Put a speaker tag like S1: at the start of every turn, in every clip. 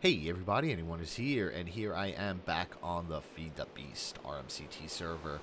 S1: Hey everybody, anyone is here, and here I am back on the Feed the Beast RMCT server.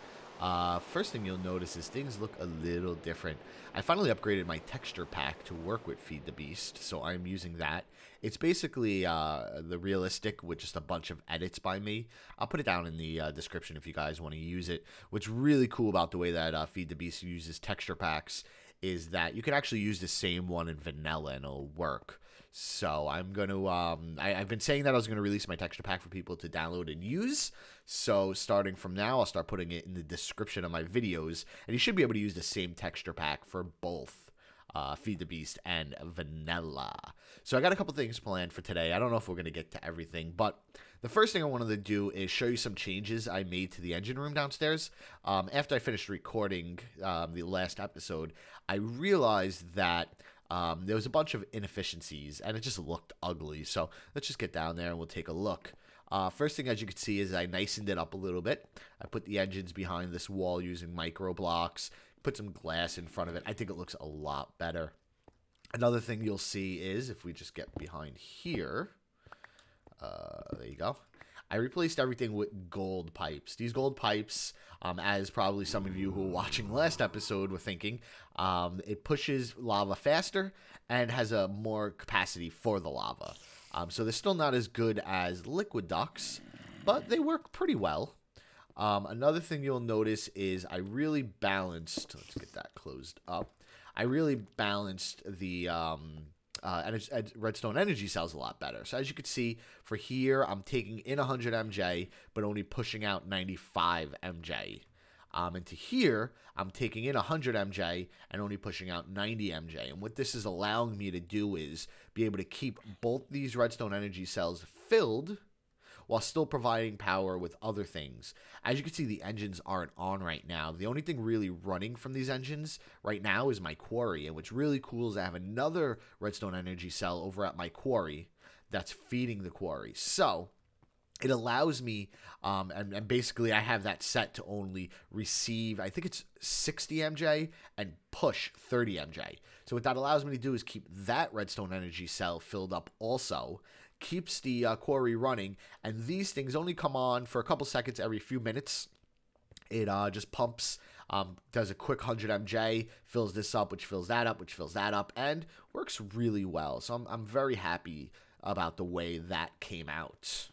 S1: First thing you'll notice is things look a little different. I finally upgraded my texture pack to work with Feed the Beast, so I'm using that. It's basically the realistic with just a bunch of edits by me. I'll put it down in the description if you guys want to use it. What's really cool about the way that Feed the Beast uses texture packs is that you can actually use the same one in vanilla and it'll work. So I'm going to, I've been saying that I was going to release my texture pack for people to download and use. So starting from now, I'll start putting it in the description of my videos. And you should be able to use the same texture pack for both Feed the Beast and vanilla. So I got a couple things planned for today. I don't know if we're going to get to everything, but the first thing I wanted to do is show you some changes I made to the engine room downstairs. After I finished recording the last episode, I realized that there was a bunch of inefficiencies and it just looked ugly. So let's just get down there and we'll take a look. First thing, as you can see, is I nicened it up a little bit. I put the engines behind this wall using micro blocks, put some glass in front of it. I think it looks a lot better. Another thing you'll see is if we just get behind here, there you go. I replaced everything with gold pipes. These gold pipes, as probably some of you who were watching last episode were thinking, it pushes lava faster and has a more capacity for the lava. So they're still not as good as liquid ducts, but they work pretty well. Another thing you'll notice is I really balanced, let's get that closed up. I really balanced the redstone energy cells a lot better. So as you can see, for here, I'm taking in 100 MJ, but only pushing out 95 MJ. And to here, I'm taking in 100 MJ and only pushing out 90 MJ. And what this is allowing me to do is be able to keep both these redstone energy cells filled while still providing power with other things. As you can see, the engines aren't on right now. The only thing really running from these engines right now is my quarry. And what's really cool is I have another redstone energy cell over at my quarry that's feeding the quarry. So it allows me, and basically I have that set to only receive, I think it's 60 MJ and push 30 MJ. So what that allows me to do is keep that redstone energy cell filled up also, keeps the quarry running, and these things only come on for a couple seconds every few minutes. It just pumps, does a quick 100 MJ, fills this up, which fills that up, which fills that up, and works really well. So I'm very happy about the way that came out.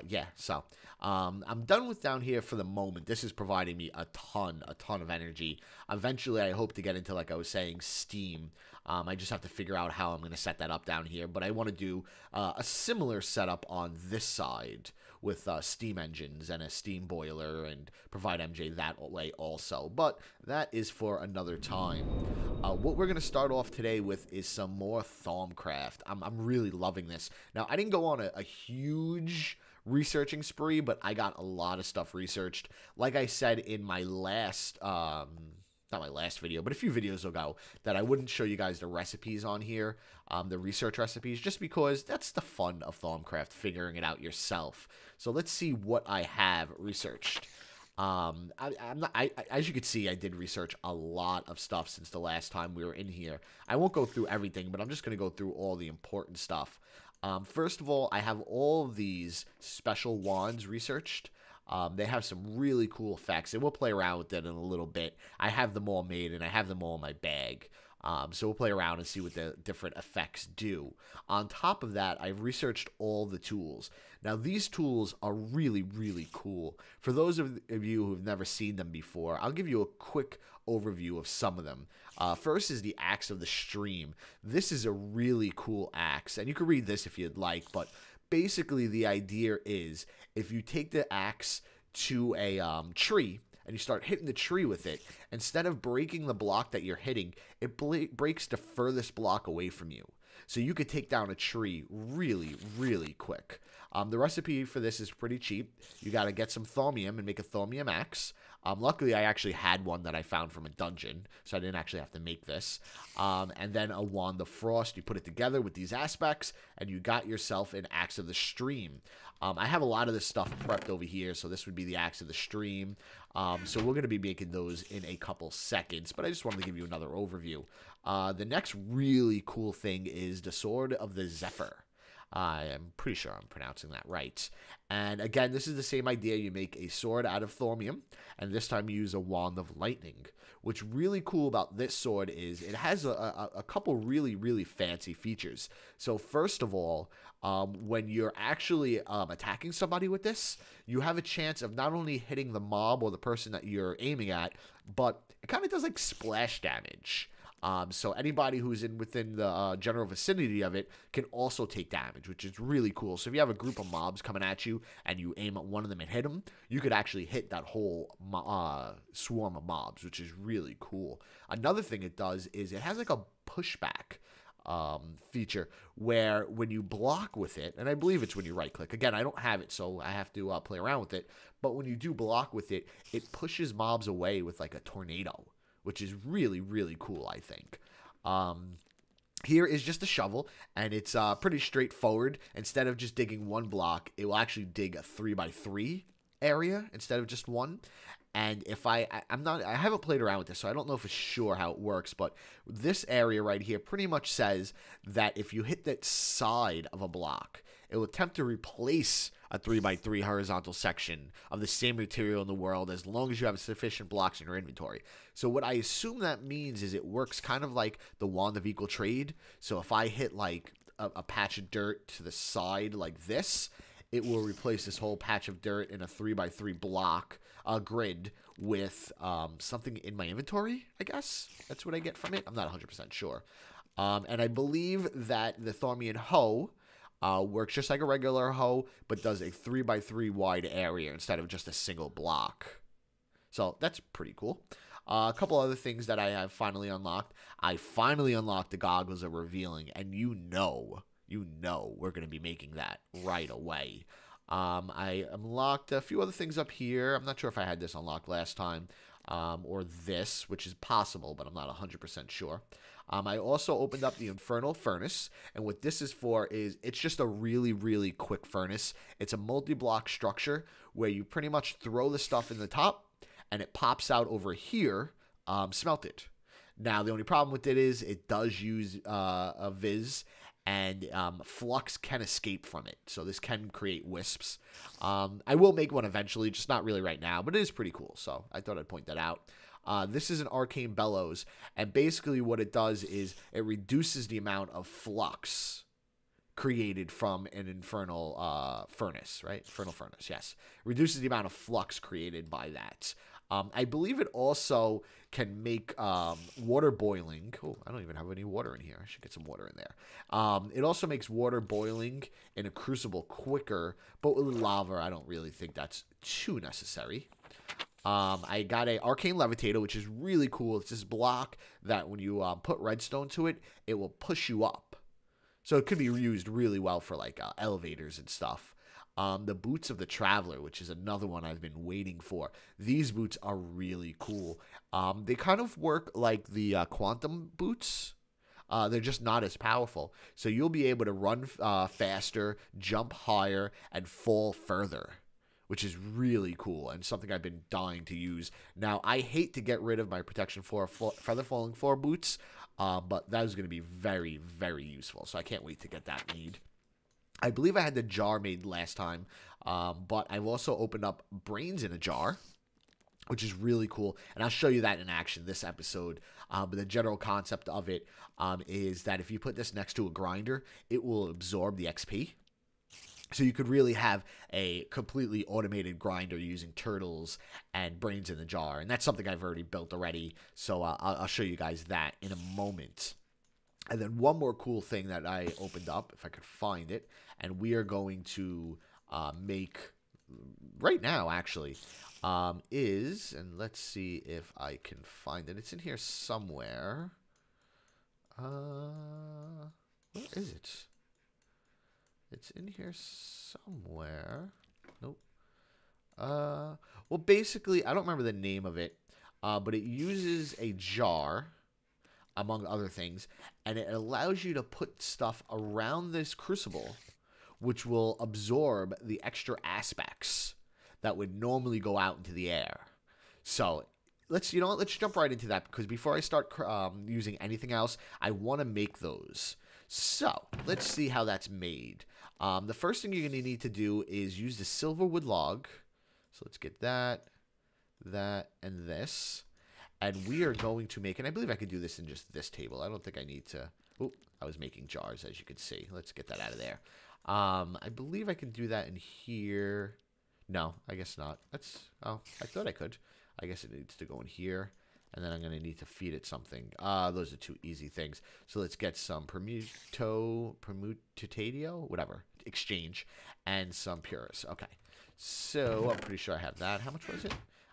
S1: Yeah, so I'm done with down here for the moment. This is providing me a ton of energy. Eventually, I hope to get into, like I was saying, steam. I just have to figure out how I'm going to set that up down here. But I want to do a similar setup on this side with steam engines and a steam boiler and provide MJ that way also. But that is for another time. What we're going to start off today with is some more Thaumcraft. I'm really loving this. Now, I didn't go on a huge researching spree, but I got a lot of stuff researched. Like I said in my last, not my last video, but a few videos ago, that I wouldn't show you guys the recipes on here, the research recipes, just because that's the fun of Thaumcraft, figuring it out yourself. So let's see what I have researched. As you can see, I did research a lot of stuff since the last time we were in here. I won't go through everything, but I'm just going to go through all the important stuff. First of all, I have all of these special wands researched. They have some really cool effects, and we'll play around with it in a little bit. I have them all made, and I have them all in my bag. So we'll play around and see what the different effects do. On top of that, I've researched all the tools. Now, these tools are really, really cool. For those of you who've never seen them before, I'll give you a quick overview of some of them. First is the Axe of the Stream. This is a really cool axe, and you can read this if you'd like, but basically the idea is if you take the axe to a tree, and you start hitting the tree with it, instead of breaking the block that you're hitting, it breaks the furthest block away from you. So you could take down a tree really, really quick. The recipe for this is pretty cheap. You got to get some thaumium and make a thaumium axe. Luckily, I actually had one that I found from a dungeon, so I didn't actually have to make this. And then a wand of frost. You put it together with these aspects, and you got yourself an Axe of the Stream. I have a lot of this stuff prepped over here, so this would be the Axe of the Stream. So we're going to be making those in a couple seconds, but I just wanted to give you another overview. The next really cool thing is the Sword of the Zephyr. I am pretty sure I'm pronouncing that right. And again, this is the same idea. You make a sword out of thaumium, and this time you use a wand of lightning. What's really cool about this sword is it has a couple really fancy features. So first of all, when you're actually attacking somebody with this, you have a chance of not only hitting the mob or the person that you're aiming at, but it kind of does like splash damage. So anybody who's within the general vicinity of it can also take damage, which is really cool. So if you have a group of mobs coming at you and you aim at one of them and hit them, you could actually hit that whole swarm of mobs, which is really cool. Another thing it does is it has like a pushback feature where when you block with it, and I believe it's when you right click, again I don't have it so I have to play around with it, but when you do block with it, it pushes mobs away with like a tornado, which is really cool, I think. Here is just a shovel, and it's pretty straightforward. Instead of just digging one block, it will actually dig a 3x3 area instead of just one. And if I haven't played around with this, so I don't know for sure how it works, but this area right here pretty much says that if you hit that side of a block, it will attempt to replace a 3x3 horizontal section of the same material in the world as long as you have sufficient blocks in your inventory. So what I assume that means is it works kind of like the wand of equal trade. So if I hit like a patch of dirt to the side like this, it will replace this whole patch of dirt in a 3x3 block grid with something in my inventory, I guess. That's what I get from it. I'm not 100% sure. And I believe that the Thaumian hoe works just like a regular hoe, but does a 3x3 wide area instead of just a single block. So that's pretty cool. A couple other things that I have finally unlocked. I finally unlocked the goggles of revealing, and you know we're going to be making that right away. I unlocked a few other things up here. I'm not sure if I had this unlocked last time, or this, which is possible, but I'm not 100% sure. I also opened up the Infernal Furnace, and what this is for is it's just a really quick furnace. It's a multi-block structure where you pretty much throw the stuff in the top, and it pops out over here, smelted. Now, the only problem with it is it does use a Viz, and flux can escape from it. So this can create wisps. I will make one eventually, just not really right now, but it is pretty cool. So I thought I'd point that out. This is an arcane bellows, and basically what it does is it reduces the amount of flux created from an infernal furnace, right? Infernal furnace, yes. Reduces the amount of flux created by that. I believe it also can make water boiling. Oh, I don't even have any water in here. I should get some water in there. It also makes water boiling in a crucible quicker, but with lava, I don't really think that's too necessary. I got a arcane levitator, which is really cool. It's this block that when you put redstone to it, it will push you up. So it could be used really well for like elevators and stuff. The boots of the Traveler, which is another one I've been waiting for. These boots are really cool. They kind of work like the quantum boots. They're just not as powerful. So you'll be able to run faster, jump higher, and fall further, which is really cool and something I've been dying to use. Now, I hate to get rid of my Protection 4 Feather Falling 4 boots, but that is going to be very useful. So I can't wait to get that made. I believe I had the jar made last time, but I've also opened up brains in a jar, which is really cool, and I'll show you that in action this episode. But the general concept of it is that if you put this next to a grinder, it will absorb the XP. So you could really have a completely automated grinder using turtles and brains in the jar, and that's something I've already built already, so I'll show you guys that in a moment. And then one more cool thing that I opened up, if I could find it, and we are going to make right now, actually, is, and let's see if I can find it. It's in here somewhere. Where is it? It's in here somewhere. Nope. Well, basically, I don't remember the name of it, but it uses a jar, among other things, and it allows you to put stuff around this crucible, which will absorb the extra aspects that would normally go out into the air. So let's jump right into that, because before I start using anything else, I want to make those. So, let's see how that's made. The first thing you're going to need to do is use the silverwood log. So let's get that, and this. And we are going to make, and I believe I could do this in just this table. I don't think I need to. Oh, I was making jars, as you can see. Let's get that out of there. I believe I can do that in here. No, I guess not. Oh, I thought I could. I guess it needs to go in here. And then I'm going to need to feed it something. Those are two easy things. So let's get some permutatio, whatever, exchange, and some purus. Okay. So I'm pretty sure I have that. How much was it?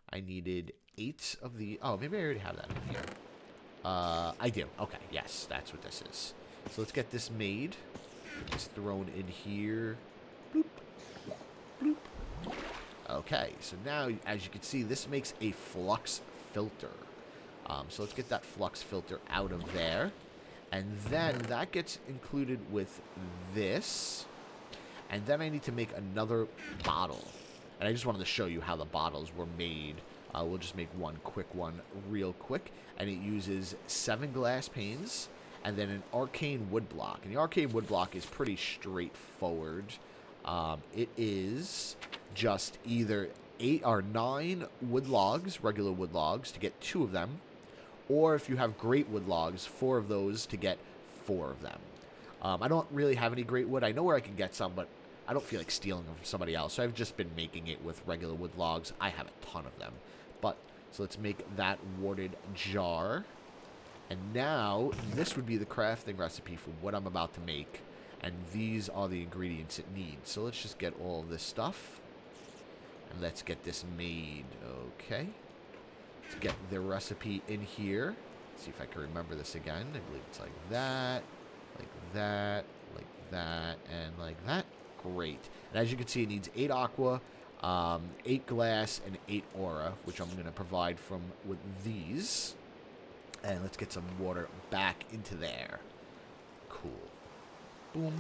S1: I needed 8 of the... Oh, maybe I already have that in here. I do. Okay, yes, that's what this is. So let's get this made. It's thrown in here. Bloop. Bloop. Okay, so now, as you can see, this makes a flux filter. So let's get that flux filter out of there. And then that gets included with this. And then I need to make another bottle. And I just wanted to show you how the bottles were made. We'll just make one quick one real quick. And it uses 7 glass panes and then an arcane wood block. And the arcane wood block is pretty straightforward. It is just either 8 or 9 wood logs, regular wood logs, to get 2 of them. Or if you have great wood logs, 4 of those to get 4 of them. I don't really have any great wood. I know where I can get some, but I don't feel like stealing them from somebody else. So I've just been making it with regular wood logs. I have a ton of them. So let's make that warded jar. And now, this would be the crafting recipe for what I'm about to make. And these are the ingredients it needs. So let's just get all of this stuff. And let's get this made. Okay. Let's get the recipe in here. Let's see if I can remember this again. I believe it's like that, like that, like that, and like that. Great. And as you can see, it needs 8 aqua, 8 glass, and 8 aura, which I'm going to provide from with these. And let's get some water back into there. Cool. Boom.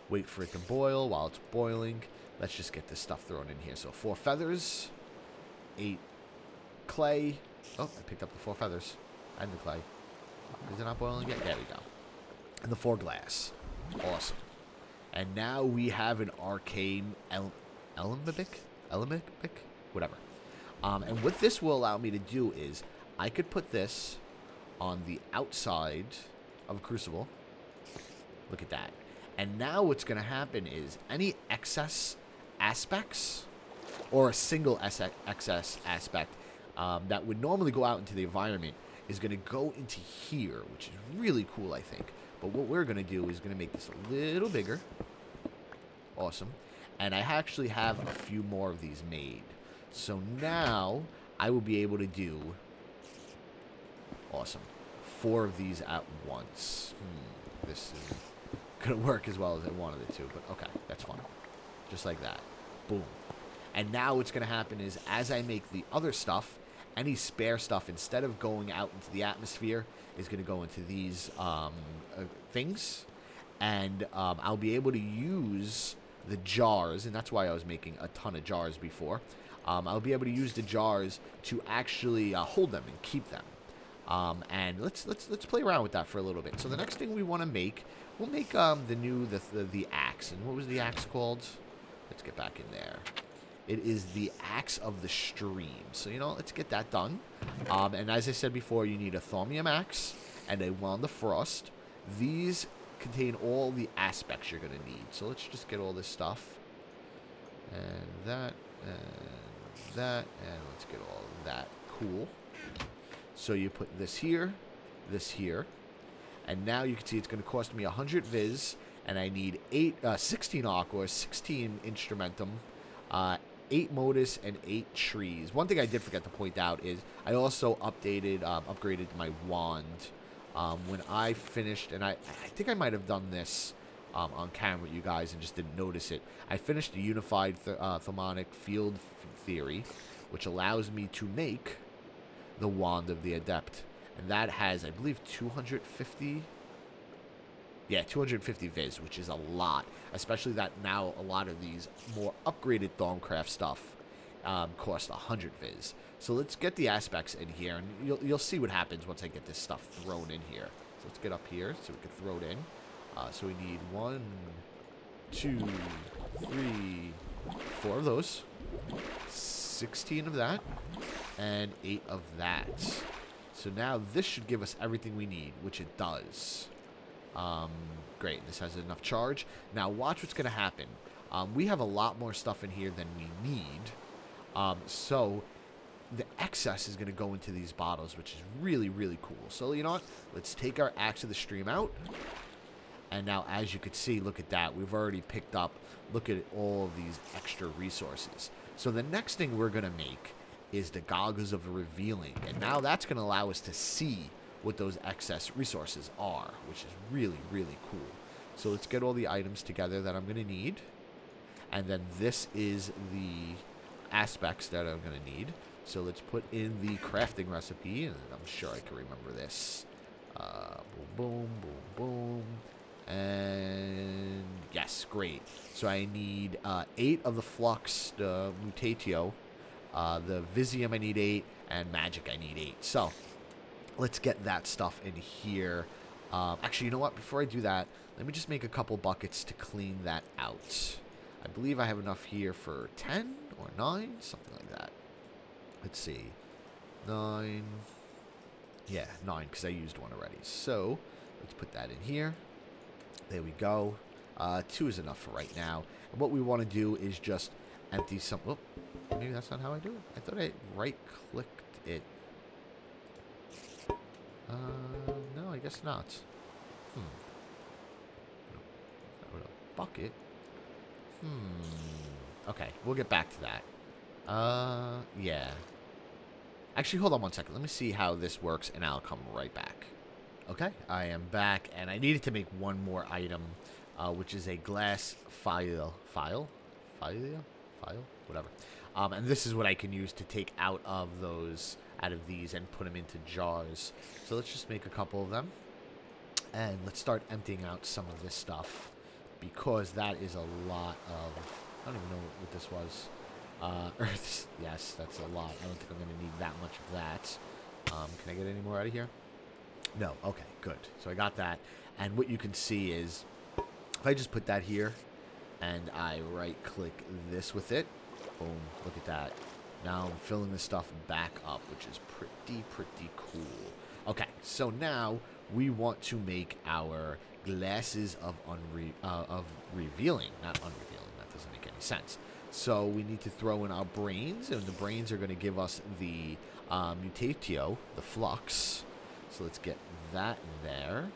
S1: Wait for it to boil. While it's boiling, let's just get this stuff thrown in here. So 4 feathers, 8 clay. Oh, I picked up the 4 feathers and the clay. Is it not boiling yet? There we go. And the 4 glass. Awesome. And now we have an arcane alembic? Whatever. And what this will allow me to do is I could put this on the outside of a crucible. Look at that. And now what's going to happen is any excess aspects or a single excess aspect that would normally go out into the environment is going to go into here, which is really cool, I think. But what we're going to do is going to make this a little bigger. Awesome. And I actually have a few more of these made. So now I will be able to do, awesome, 4 of these at once. This isn't going to work as well as I wanted it to, but okay, that's fine. Just like that. Boom. And now what's going to happen is as I make the other stuff, any spare stuff, instead of going out into the atmosphere, is going to go into these things. And I'll be able to use the jars, and that's why I was making a ton of jars before. I'll be able to use the jars to actually hold them and keep them. And let's play around with that for a little bit. So the next thing we want to make, we'll make the axe. And what was the axe called? Let's get back in there. It is the Axe of the Stream. So, you know, let's get that done. And as I said before, you need a Thaumium axe and a Wand of Frost. These contain all the aspects you're going to need. So let's just get all this stuff. And that, and that, and let's get all of that. Cool. So you put this here, and now you can see it's going to cost me 100 viz, and I need 16 aqua, 16 instrumentum, 8 modus, and 8 trees. One thing I did forget to point out is I also upgraded my wand when I finished, and I think I might have done this on camera, you guys, and just didn't notice it. I finished the unified thermonic field theory, which allows me to make the Wand of the Adept, and that has, I believe, 250. Yeah, 250 viz, which is a lot, especially that now a lot of these more upgraded Thaumcraft stuff cost 100 viz. So let's get the aspects in here, and you'll see what happens once I get this stuff thrown in here. So let's get up here so we can throw it in. So we need 1, 2, 3, 4 of those, 16 of that, and 8 of that. So now this should give us everything we need, which it does. Great, this has enough charge. Now watch what's going to happen. We have a lot more stuff in here than we need. So the excess is going to go into these bottles, which is really, really cool. So you know what? Let's take our Axe of the Stream out. And now, as you can see, look at that. We've already picked up, look at all of these extra resources. So the next thing we're going to make is the Goggles of Revealing. And now that's going to allow us to see what those excess resources are, which is really, really cool. So let's get all the items together that I'm going to need. And then this is the aspects that I'm going to need. So let's put in the crafting recipe, and I'm sure I can remember this. Boom, boom, boom, boom. And yes, great. So I need 8 of the Flux, the Mutatio, the Visium I need 8, and Magic I need 8. So let's get that stuff in here. Actually, you know what? Before I do that, let me just make a couple buckets to clean that out. I believe I have enough here for 10 or 9, something like that. Let's see. 9. Yeah, 9, because I used one already. So let's put that in here. There we go. 2 is enough for right now. And what we want to do is just empty some... Oh, maybe that's not how I do it. I thought I right-clicked it. No, I guess not. A bucket? Okay, we'll get back to that. Yeah. Actually, hold on one second. Let me see how this works, and I'll come right back. Okay, I am back, and I needed to make one more item, which is a glass file, whatever. And this is what I can use to take out of these and put them into jars. So let's just make a couple of them, and let's start emptying out some of this stuff, because that is a lot of, I don't even know what this was. Earths, yes, that's a lot. I don't think I'm going to need that much of that. Can I get any more out of here? No. Okay, good. So I got that. And what you can see is, if I just put that here, and I right-click this with it, boom, look at that. Now I'm filling this stuff back up, which is pretty cool. Okay, so now we want to make our glasses of revealing. Not unrevealing, that doesn't make any sense. So we need to throw in our brains, and the brains are going to give us the Mutatio, the Flux. So let's get that in there.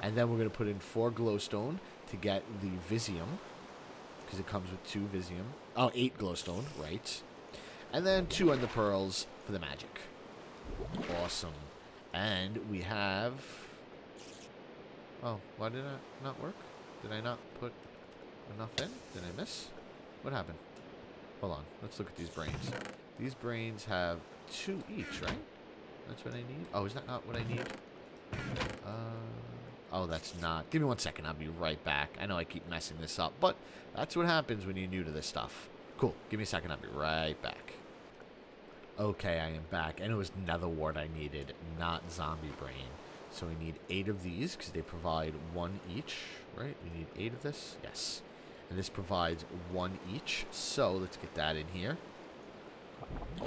S1: And then we're going to put in 4 glowstone to get the Visium, because it comes with 2 Visium. Oh, 8 glowstone, right. And then 2 ender pearls for the magic. Awesome. And we have... Oh, why did that not work? Did I not put enough in? Did I miss? What happened? Hold on. Let's look at these brains. These brains have 2 each, right? That's what I need? Oh, is that not what I need? Oh, that's not. Give me 1 second. I'll be right back. I know I keep messing this up, but that's what happens when you're new to this stuff. Cool. Give me a second. I'll be right back. Okay, I am back. And it was nether wart I needed, not zombie brain. So we need 8 of these, because they provide 1 each, right? We need 8 of this. Yes. And this provides 1 each. So let's get that in here.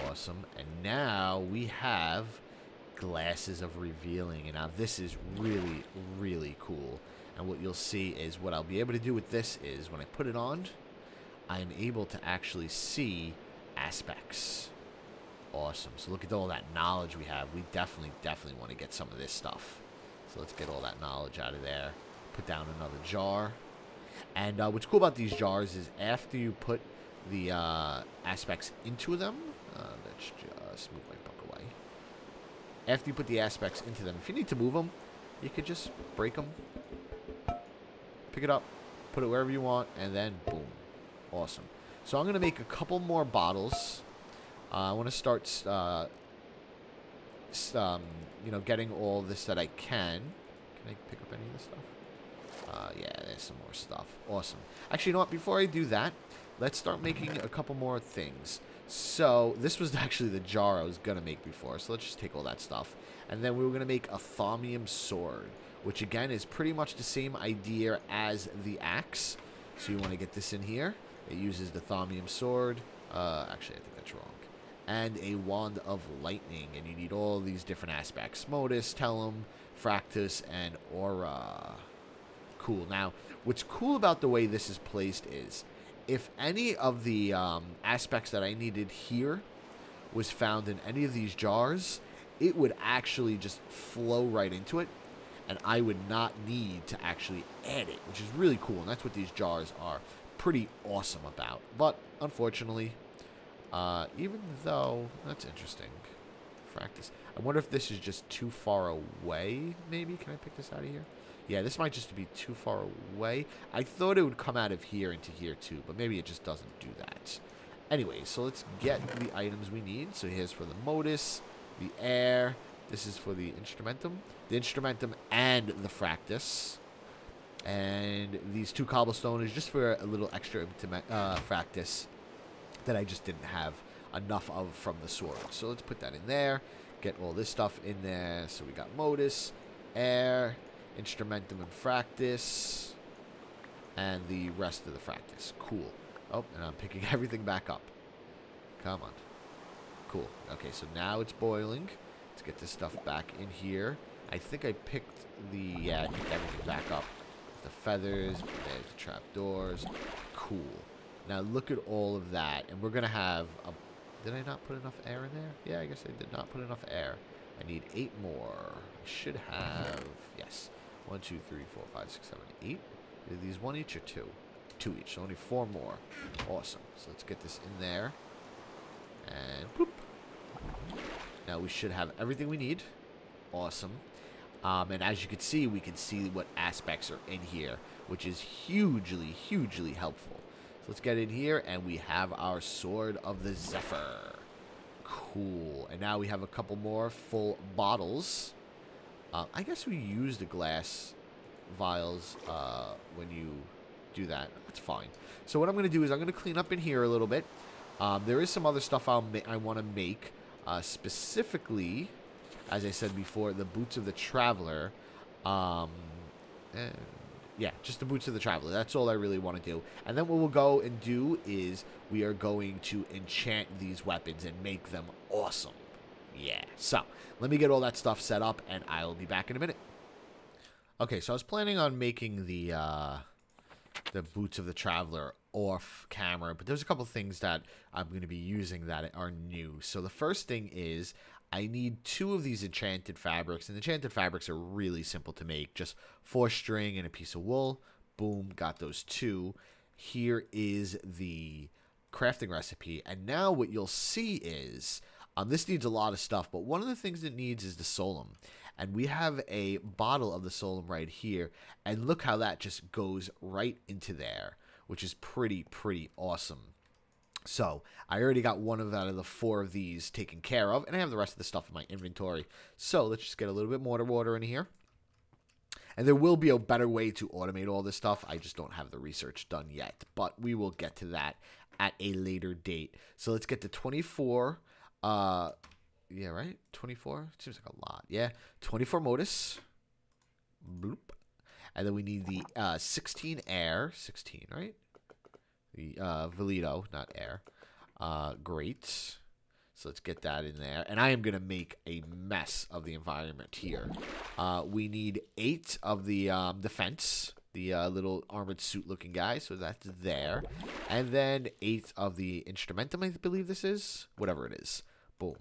S1: Awesome. And now we have glasses of revealing. And now this is really, really cool. And what you'll see is what I'll be able to do with this is when I put it on, I'm able to actually see aspects. Awesome. So look at all that knowledge we have. We definitely want to get some of this stuff. So let's get all that knowledge out of there. Put down another jar. And what's cool about these jars is after you put the aspects into them, let's just move my book away. After you put the aspects into them, if you need to move them, you could just break them, pick it up, put it wherever you want, and then boom. Awesome. So I'm going to make a couple more bottles. I want to start, you know, getting all this that I can. Can I pick up any of this stuff? Yeah, there's some more stuff. Awesome. Actually, you know what? Before I do that, let's start making a couple more things. So this was actually the jar I was going to make before. So let's just take all that stuff. And then we were going to make a thaumium sword, which again is pretty much the same idea as the axe. So you want to get this in here. It uses the thaumium sword. Actually, I think that's wrong. And a wand of lightning. And you need all these different aspects. Modus, Tellum, Fractus, and Aura. Cool. Now, what's cool about the way this is placed is, if any of the aspects that I needed here was found in any of these jars, it would actually just flow right into it, and I would not need to actually add it, which is really cool, and that's what these jars are pretty awesome about. But, unfortunately, even though, that's interesting, Fractus. I wonder if this is just too far away, maybe? Can I pick this out of here? Yeah, this might just be too far away. I thought it would come out of here into here too, but maybe it just doesn't do that. Anyway, so let's get the items we need. So here's for the modus, the air. This is for the instrumentum. The instrumentum and the fractus. And these 2 cobblestone is just for a little extra fractus that I just didn't have enough of from the sword. So let's put that in there. Get all this stuff in there. So we got modus, air, instrumentum and fractus, and the rest of the fractus. Cool. Oh, and I'm picking everything back up. Come on. Cool. Okay, so now it's boiling. Let's get this stuff back in here. I think I picked the... Yeah, I picked everything back up. The feathers, there's the trapdoors. Cool. Now look at all of that. And we're going to have... Did I not put enough air in there? Yeah, I guess I did not put enough air. I need 8 more. I should have... Yes. 1, 2, 3, 4, 5, 6, 7, 8. Are these 1 each or 2? 2 each. So only 4 more. Awesome. So let's get this in there. And boop. Now we should have everything we need. Awesome. And as you can see, we can see what aspects are in here, which is hugely, hugely helpful. So let's get in here, and we have our Sword of the Zephyr. Cool. And now we have a couple more full bottles. I guess we use the glass vials when you do that. That's fine. So what I'm going to do is I'm going to clean up in here a little bit. There is some other stuff I want to make. Specifically, as I said before, the Boots of the Traveler. Yeah, just the Boots of the Traveler. That's all I really want to do. And then what we'll go and do is we are going to enchant these weapons and make them awesome. Yeah, so let me get all that stuff set up, and I'll be back in a minute. Okay, so I was planning on making the Boots of the Traveler off camera, but there's a couple things that I'm going to be using that are new. So the first thing is I need 2 of these enchanted fabrics, and enchanted fabrics are really simple to make. Just 4 string and a piece of wool. Boom, got those 2. Here is the crafting recipe, and now what you'll see is... this needs a lot of stuff, but one of the things it needs is the solum. And we have a bottle of the solum right here. And look how that just goes right into there, which is pretty awesome. So I already got one out of the 4 of these taken care of, and I have the rest of the stuff in my inventory. So let's just get a little bit more water in here. And there will be a better way to automate all this stuff. I just don't have the research done yet, but we will get to that at a later date. So let's get to 24... yeah, right? 24? Seems like a lot. Yeah, 24 modus. Bloop. And then we need the 16 air. 16, right? The Velito, not air. Great. So let's get that in there. And I am going to make a mess of the environment here. We need 8 of the defense. The little armored suit looking guy. So that's there. And then 8 of the instrumentum, I believe this is. Whatever it is. Boom.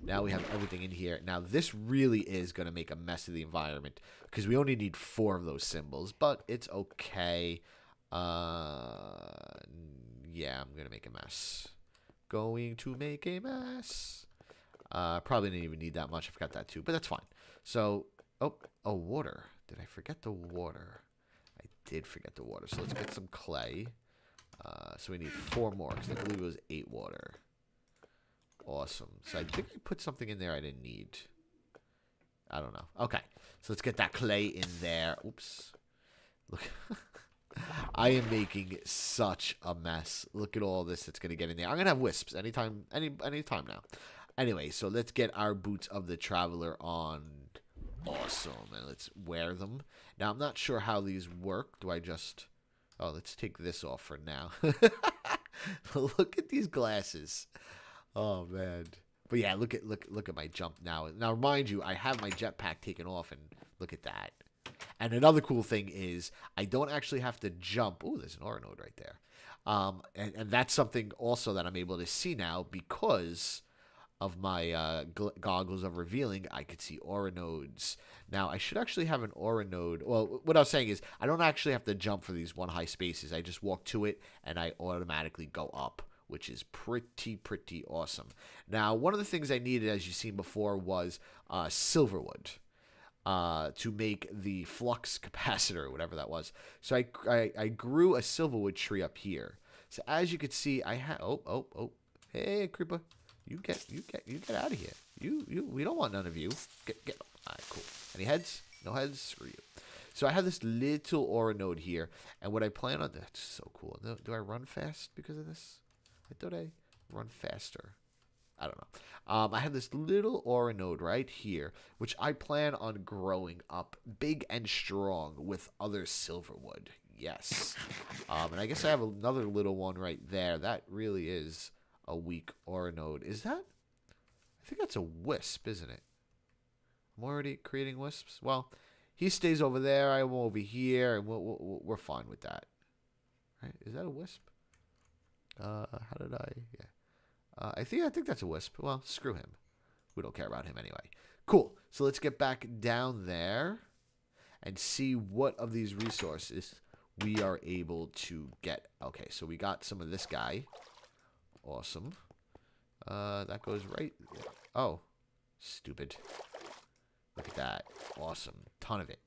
S1: Now we have everything in here. Now this really is going to make a mess of the environment because we only need 4 of those symbols, but it's okay. Yeah, I'm going to make a mess. Going to make a mess. Probably didn't even need that much. I forgot that too, but that's fine. So, oh, water. Did I forget the water? I did forget the water. So let's get some clay. So we need 4 more because I believe it was 8 water. Awesome. So I think I put something in there I didn't need. I don't know. Okay. So let's get that clay in there. Oops. Look. I am making such a mess. Look at all this that's going to get in there. I'm going to have wisps anytime now. Anyway, so let's get our boots of the traveler on. Awesome. And let's wear them. Now, I'm not sure how these work. Do I just... Oh, let's take this off for now. Look at these glasses. Oh, man. But yeah, look at my jump now. Now, mind you, I have my jetpack taken off, and look at that. And another cool thing is I don't actually have to jump. Oh, there's an aura node right there. And that's something also that I'm able to see now because of my goggles of revealing. I could see aura nodes. Now, I should actually have an aura node. Well, what I was saying is I don't actually have to jump for these 1-high spaces. I just walk to it, and I automatically go up, which is pretty awesome. Now, one of the things I needed, as you've seen before, was silverwood. To make the flux capacitor, whatever that was. So I grew a silverwood tree up here. So as you can see, I have hey creeper, you get out of here. We don't want none of you. Get. All right, cool. Any heads? No heads. Screw you. So I have this little aura node here, and what I plan on. That's so cool. Do I run fast because of this? I thought I run faster. I don't know. I have this little aura node right here, which I plan on growing up big and strong with other silverwood. Yes. And I guess I have another little one right there. That really is a weak aura node. Is that? I think that's a wisp, isn't it? I'm already creating wisps. Well, he stays over there. I'm over here, and we're fine with that. Right? Is that a wisp? How did I? Yeah. I think that's a wisp. Well, screw him. We don't care about him anyway. Cool. So let's get back down there and see what of these resources we are able to get. Okay, so we got some of this guy. Awesome. That goes right. Oh, stupid. Look at that. Awesome. Ton of it.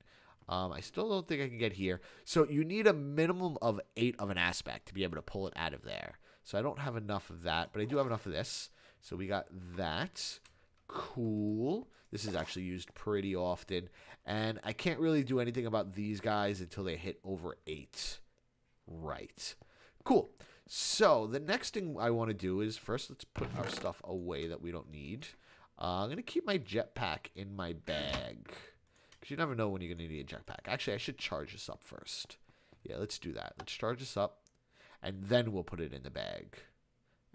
S1: I still don't think I can get here. So you need a minimum of 8 of an aspect to be able to pull it out of there. So I don't have enough of that, but I do have enough of this. So we got that. Cool. This is actually used pretty often. And I can't really do anything about these guys until they hit over 8. Right. Cool. So the next thing I want to do is first let's put our stuff away that we don't need. I'm going to keep my jetpack in my bag. Because you never know when you're going to need a jetpack. Actually, I should charge this up first. Yeah, let's do that. Let's charge this up. And then we'll put it in the bag.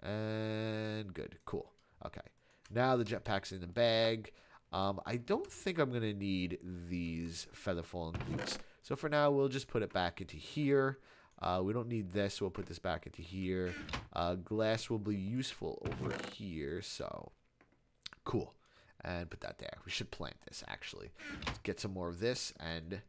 S1: And good. Cool. Okay. Now the jetpack's in the bag. I don't think I'm going to need these feather fallen boots. So for now, we'll just put it back into here. We don't need this. So we'll put this back into here. Glass will be useful over here. So cool. And put that there. We should plant this, actually. Let's get some more of this and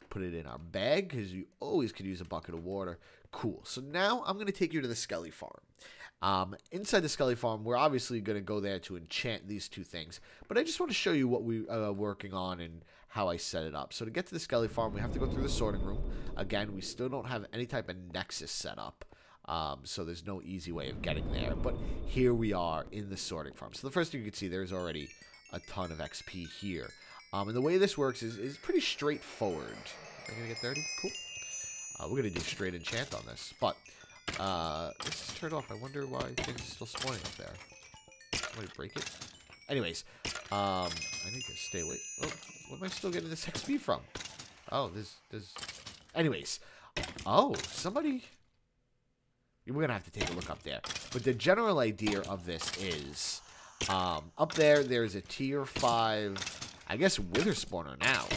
S1: put it in our bag, because you always could use a bucket of water. Cool. So now I'm going to take you to the Skelly Farm. Inside the Skelly Farm, we're obviously going to go there to enchant these 2 things. But I just want to show you what we are working on and how I set it up. So to get to the Skelly Farm, we have to go through the sorting room. Again, we still don't have any type of nexus set up. So there's no easy way of getting there. But here we are in the sorting farm. So the first thing you can see, there's already a ton of XP here. And the way this works is pretty straightforward. Am I going to get 30? Cool. We're going to do straight enchant on this. But this is turned off. I wonder why things are still spawning up there. Somebody break it? Anyways, I need to stay away. Oh, where am I still getting this XP from? Oh, there's... Anyways. Oh, somebody... We're going to have to take a look up there. But the general idea of this is... up there's a tier 5... I guess wither spawner now.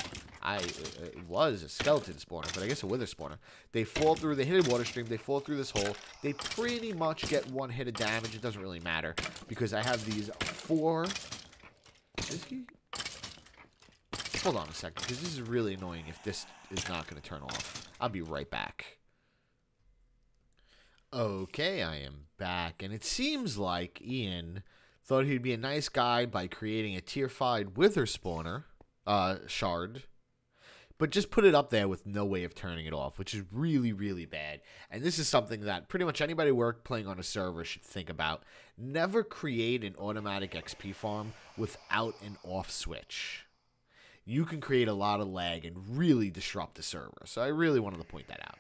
S1: It was a skeleton spawner, but I guess a wither spawner. They fall through, they hit a water stream, they fall through this hole. They pretty much get 1 hit of damage. It doesn't really matter because I have these 4. Is he? Hold on a second, because this is really annoying if this is not going to turn off. I'll be right back. Okay, I am back, and it seems like Ian thought he'd be a nice guy by creating a tier 5 wither spawner shard, but just put it up there with no way of turning it off, which is really, really bad. And this is something that pretty much anybody playing on a server should think about. Never create an automatic XP farm without an off switch. You can create a lot of lag and really disrupt the server. So I really wanted to point that out.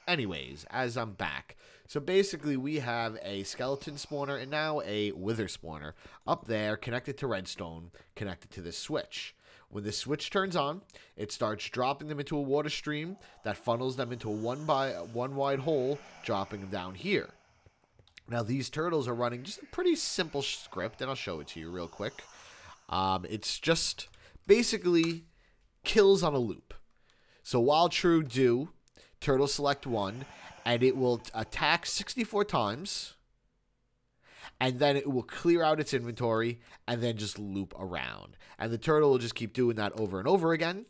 S1: anyways, as I'm back. So basically we have a skeleton spawner and now a wither spawner up there connected to redstone, connected to this switch. When the switch turns on, it starts dropping them into a water stream that funnels them into a one wide hole, dropping them down here. Now these turtles are running just a pretty simple script, and I'll show it to you real quick. It's just basically kills on a loop. So while true do, turtle select 1, and it will attack 64 times, and then it will clear out its inventory, and then just loop around. And the turtle will just keep doing that over and over again.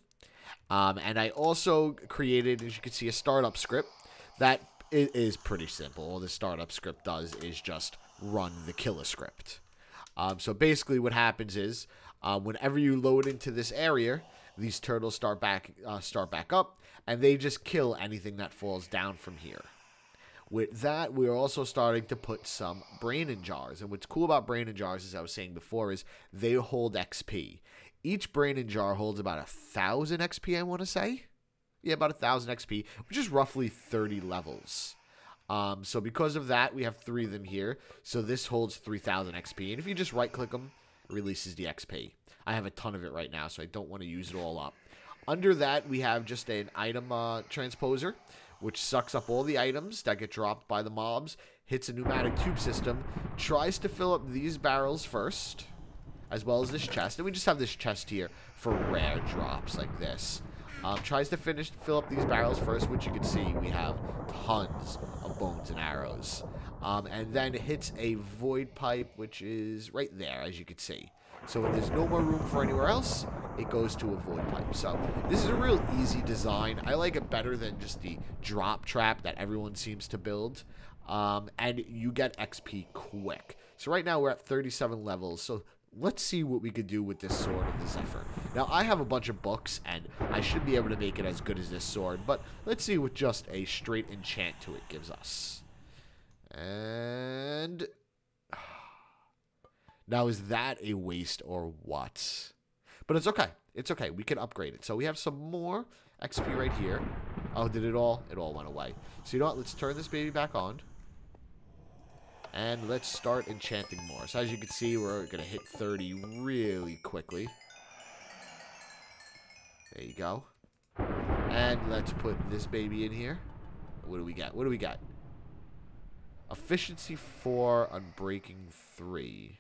S1: And I also created, as you can see, a startup script that is pretty simple. All the startup script does is just run the killer script. So basically what happens is, whenever you load into this area, these turtles start back up, and they just kill anything that falls down from here. With that, we're also starting to put some brain in jars. And what's cool about brain in jars, as I was saying before, is they hold XP. Each brain in jar holds about 1,000 XP, I want to say. Yeah, about 1,000 XP, which is roughly 30 levels. So because of that, we have 3 of them here. So this holds 3,000 XP. And if you just right-click them, it releases the XP. I have a ton of it right now, so I don't want to use it all up. Under that, we have just an item transposer, which sucks up all the items that get dropped by the mobs, hits a pneumatic tube system, tries to fill up these barrels first, as well as this chest. And we just have this chest here for rare drops like this. Tries to fill up these barrels first, which you can see we have tons of bones and arrows. And then it hits a void pipe, which is right there, as you can see. So when there's no more room for anywhere else, it goes to a void pipe. So this is a real easy design. I like it better than just the drop trap that everyone seems to build. And you get XP quick. So right now we're at 37 levels. So let's see what we could do with this sword of the Zephyr. Now I have a bunch of books, and I should be able to make it as good as this sword. But let's see what just a straight enchant to it gives us. And now, is that a waste or what? But it's okay. It's okay. We can upgrade it. So we have some more XP right here. Oh, did it all? It all went away. So you know what? Let's turn this baby back on. And let's start enchanting more. So as you can see, we're going to hit 30 really quickly. There you go. And let's put this baby in here. What do we got? What do we got? Efficiency 4, Unbreaking 3.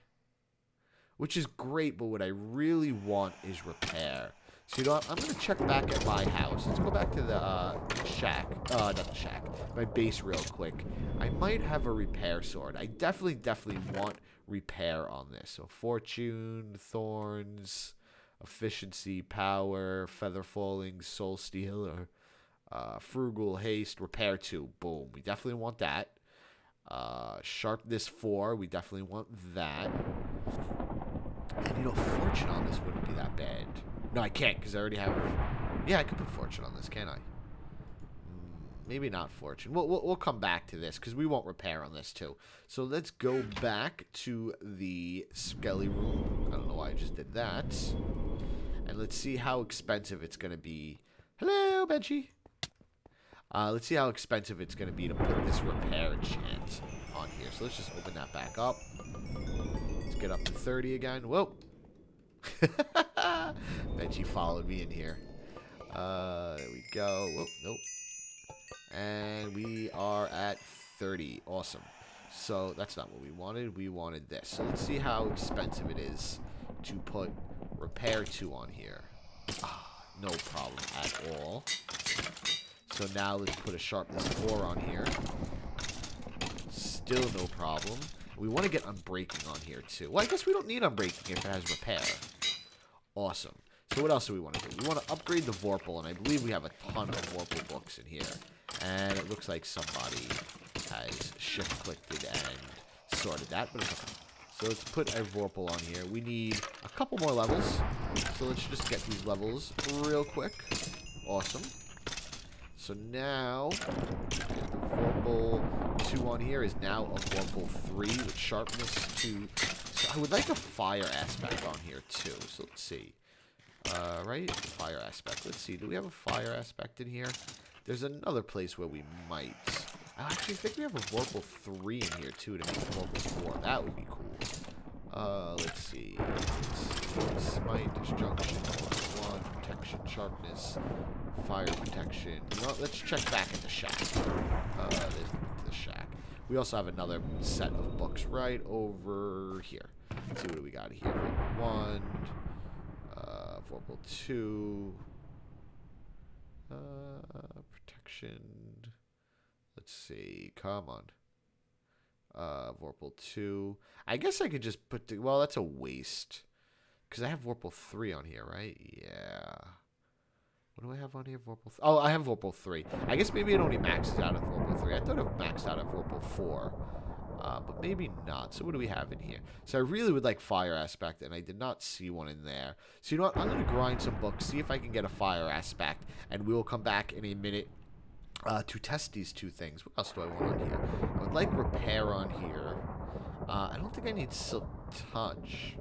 S1: Which is great, but what I really want is repair. So you know what? I'm going to check back at my house. Let's go back to the shack. Not the shack. My base real quick. I might have a repair sword. I definitely want repair on this. So fortune, thorns, efficiency, power, feather falling, soul steal, or frugal, haste, repair 2. Boom. We definitely want that. Sharpness 4. We definitely want that. And, you know, fortune on this wouldn't be that bad. No, I can't, because I already have... Yeah, I could put fortune on this, can't I? Maybe not fortune. We'll come back to this, because we won't repair on this, too. So let's go back to the skelly room. I don't know why I just did that. And let's see how expensive it's going to be. Hello, Benji. Let's see how expensive it's going to be to put this repair enchant on here. So let's just open that back up. Let's get up to 30 again. Whoa. Benji followed me in here. There we go. Whoop, nope. And we are at 30. Awesome. So that's not what we wanted. We wanted this. So let's see how expensive it is to put repair 2 on here. No problem at all. So now let's put a sharpness 4 on here. Still no problem. We want to get unbreaking on here too. Well, I guess we don't need unbreaking if it has repair. Awesome. So what else do we want to do? We want to upgrade the Vorpal, and I believe we have a ton of Vorpal books in here. And it looks like somebody has shift-clicked it and sorted that, but it's okay. So let's put a Vorpal on here. We need a couple more levels. So let's just get these levels real quick. Awesome. So now, the Vorpal 2 on here is now a Vorpal 3 with sharpness 2. So I would like a fire aspect on here too. So let's see. Right? Fire aspect. Let's see. Do we have a fire aspect in here? There's another place where we might. I actually think we have a Vorpal 3 in here, too, to make a Vorpal 4. That would be cool. Let's see. Smite, disjunction, 1, protection, sharpness, fire protection. You know what? Let's check back at the shack. There's the shack. We also have another set of books right over here. Let's see what do we got here. Vorpal 1, Vorpal 2, protection. Let's see. Come on. Vorpal 2. I guess I could just put the... Well, that's a waste. Because I have Vorpal 3 on here, right? Yeah. What do I have on here? Vorpal... Oh, I have Vorpal 3. I guess maybe it only maxes out at Vorpal 3. I thought it maxed out at Vorpal 4. But maybe not. So what do we have in here? So I really would like Fire Aspect, and I did not see one in there. So you know what? I'm going to grind some books, see if I can get a Fire Aspect, and we will come back in a minute to test these two things. What else do I want on here? I would like Repair on here. I don't think I need Silk Touch.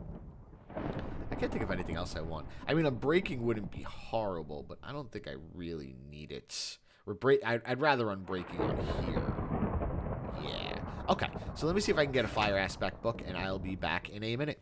S1: I can't think of anything else I want. I mean, Unbreaking wouldn't be horrible, but I don't think I really need it. I'd rather Unbreaking on here. Yeah. Okay, so let me see if I can get a Fire Aspect book, and I'll be back in a minute.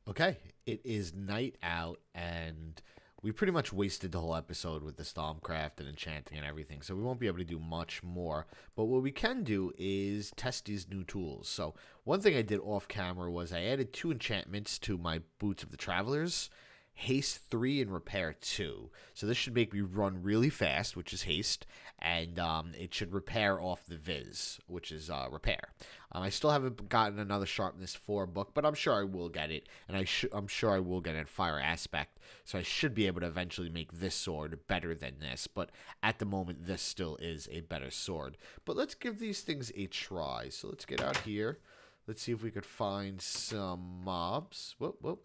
S1: Okay, it is night out, and we pretty much wasted the whole episode with the Thaumcraft and enchanting and everything, so we won't be able to do much more. But what we can do is test these new tools. So one thing I did off camera was I added 2 enchantments to my Boots of the Travelers. Haste 3 and Repair 2. So this should make me run really fast, which is Haste, and it should repair off the Viz, which is Repair. I still haven't gotten another Sharpness 4 book, but I'm sure I will get it, and I'm sure I will get a Fire Aspect, so I should be able to eventually make this sword better than this, but at the moment this still is a better sword. But let's give these things a try. So let's get out here. Let's see if we could find some mobs. Whoop, whoop.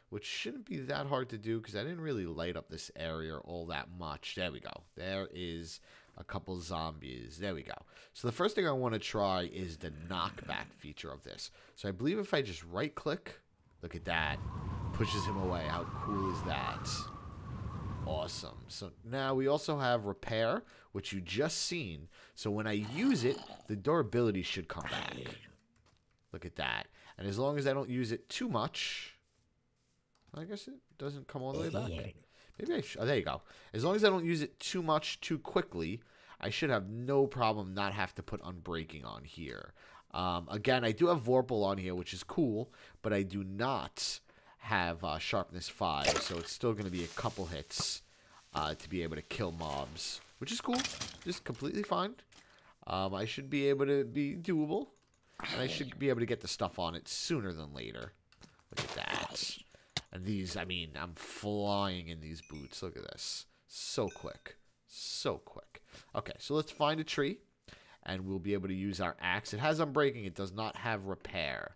S1: Which shouldn't be that hard to do because I didn't really light up this area all that much. There we go. There is a couple zombies. There we go. So the first thing I want to try is the knockback feature of this. So I believe if I just right click, look at that, pushes him away. How cool is that? Awesome. So now we also have Repair, which you just seen. So when I use it, the durability should come back. Look at that. And as long as I don't use it too much, I guess it doesn't come all the way back. Maybe I should. Oh, there you go. As long as I don't use it too much too quickly, I should have no problem not have to put Unbreaking on here. Again, I do have Vorpal on here, which is cool, but I do not have Sharpness 5, so it's still going to be a couple hits to be able to kill mobs, which is cool. Just completely fine. I should be able to be doable, and I should be able to get the stuff on it sooner than later. Look at that. And these, I mean, I'm flying in these boots. Look at this. So quick. So quick. Okay, so let's find a tree. And we'll be able to use our axe. It has Unbreaking. It does not have Repair.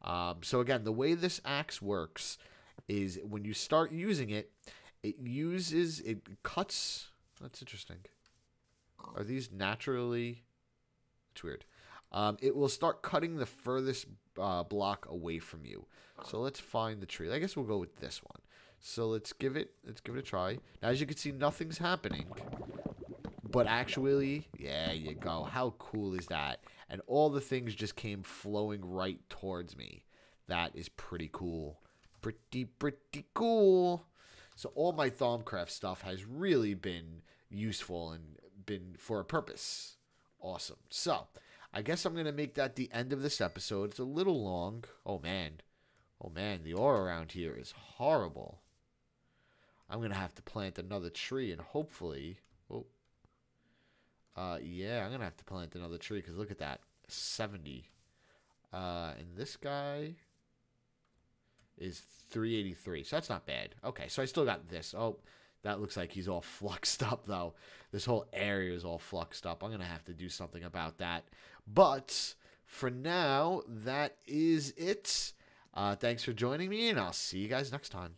S1: So again, the way this axe works is when you start using it, it cuts. That's interesting. Are these naturally? It's weird. It will start cutting the furthest block away from you. So let's find the tree. I guess we'll go with this one. So let's give it a try. Now, as you can see, nothing's happening. But actually, yeah, you go. How cool is that? And all the things just came flowing right towards me. That is pretty cool. Pretty cool. So all my Thaumcraft stuff has really been useful and been for a purpose. Awesome. So I guess I'm going to make that the end of this episode. It's a little long. Oh, man. Oh, man. The ore around here is horrible. I'm going to have to plant another tree and hopefully... Oh. Yeah, I'm going to have to plant another tree because look at that. 70. And this guy is 383. So that's not bad. Okay, so I still got this. Oh, that looks like he's all fluxed up, though. This whole area is all fluxed up. I'm going to have to do something about that. But for now, that is it. Thanks for joining me, and I'll see you guys next time.